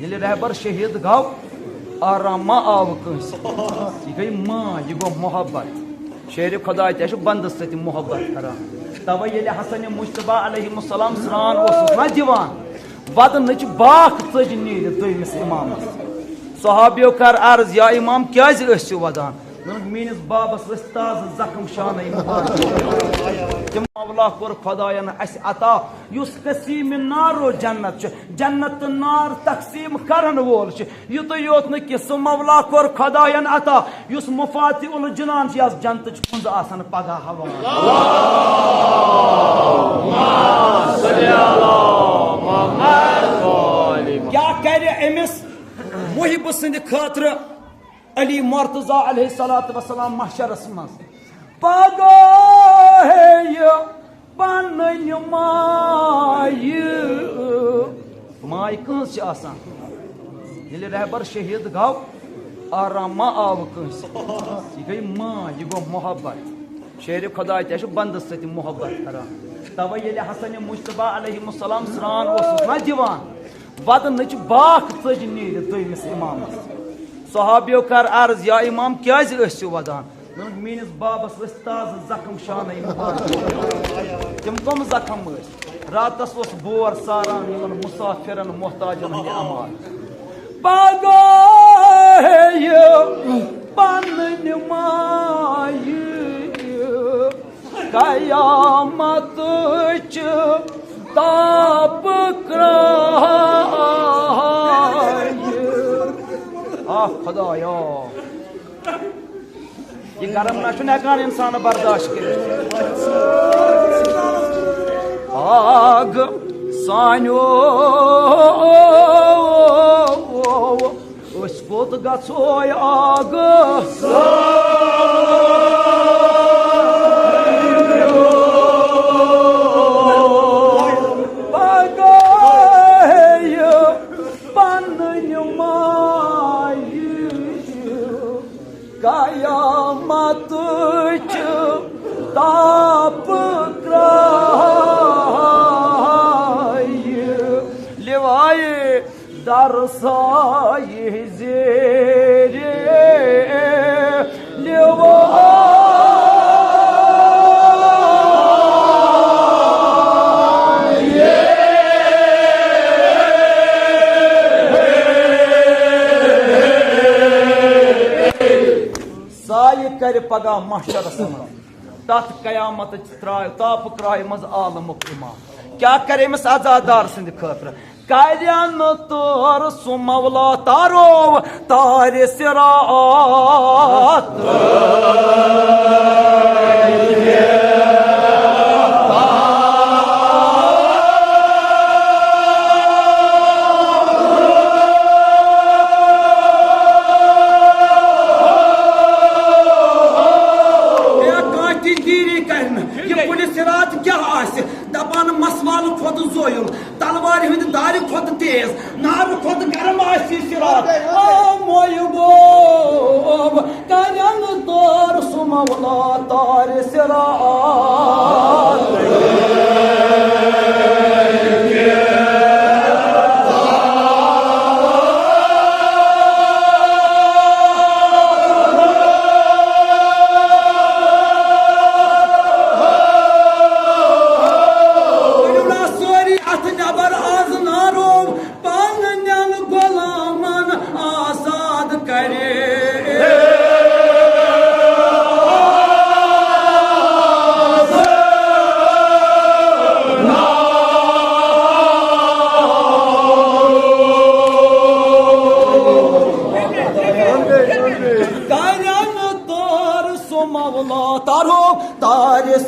ये रहबर शहीद गौ आराम मा आव कंस यह गई मां यह गो मोहब्बत शेर खुदा ते बंद सत मोहब्बत करान तवे ये हसन मुश्तबा अलैहिस्सलाम स्नान ना दिवान वदन बाख चज नील दोमिस इमामस सहाबियों कर अर्ज या इमाम क्या वदान मीनिस बाबस ताज जख्म शान मुबारक मौला कोर खुदायन अता युस कसीम नारो जन्नत जन्नत नार तकसीम करन वोल युत योत न कि सह मौला कोर खुदायन अता युस मुफातिउल जनान जन्नत कुंज आसन पगह हवा क्या कर अमिस मुहिब सद खातर अली मुर्तजा अलैहिस्सलातु वस्सलाम महशरस मज पगह पन्न माय कंस ये रहबर शहीद गौ आराम मा आव कंस यह गई मां यह गो मोहब्बत शेर खुदा ते बंद सत मोहब्बत करान तवे ये हसन मुश्तबा अलैहिस्सलाम स्नान ना दिवान वदन बाख चज नील दोमिस इमामस सहाबियों कर अर्ज या इमाम क्या वदान मीनिस बाबस ताज जख्म शान मुबारक कम जख्म रातस बोर सारान मुसाफिरन मोहताजन हंद अमाल पगह पन्न कयामत ताप खुदाया ये गरम ना हेकान इंसान बर्दाश्त कर आग सानो कोत गो आग कयामत ताप लिवाए दरसाए जेरे लिवा कर पगह महशरस तथ कयामत ताप क्राय मज आलम इमाम क्या करे मिस आजादार सिंध खतर कल्याण तोर सु मौला तारो तारे सिरात दपान मसवाल खोत जोयुल तलवार हंद दार खोत तेज नार खोत गरम सिरात मोयबो कल्याण तोर सु मौला तारे सिरात मौला तारो तारे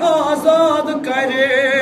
आजाद करे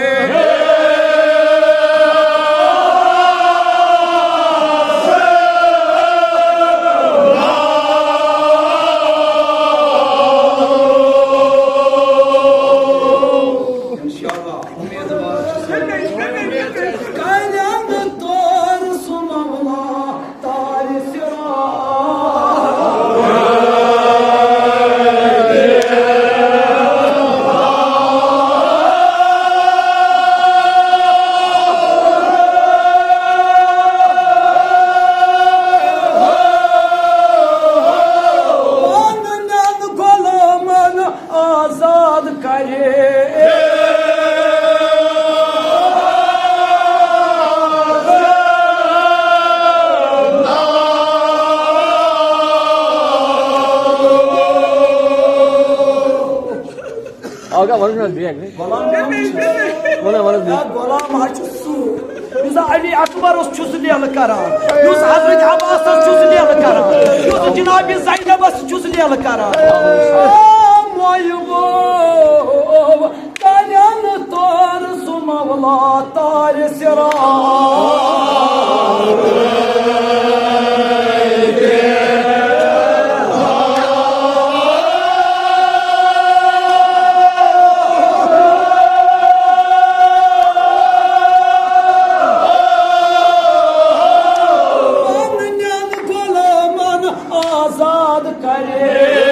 Aga bana diye mi? Bana Golam haçısı. Yüz Ali Akbar os çözülüyalı karar. Yüz Hazreti Abbas os çözülüyalı karar. Yüz Cenab-ı Zeynep os çözülüyalı karar. Amayvo kalyan tar sumavla tar sirar. आजाद करे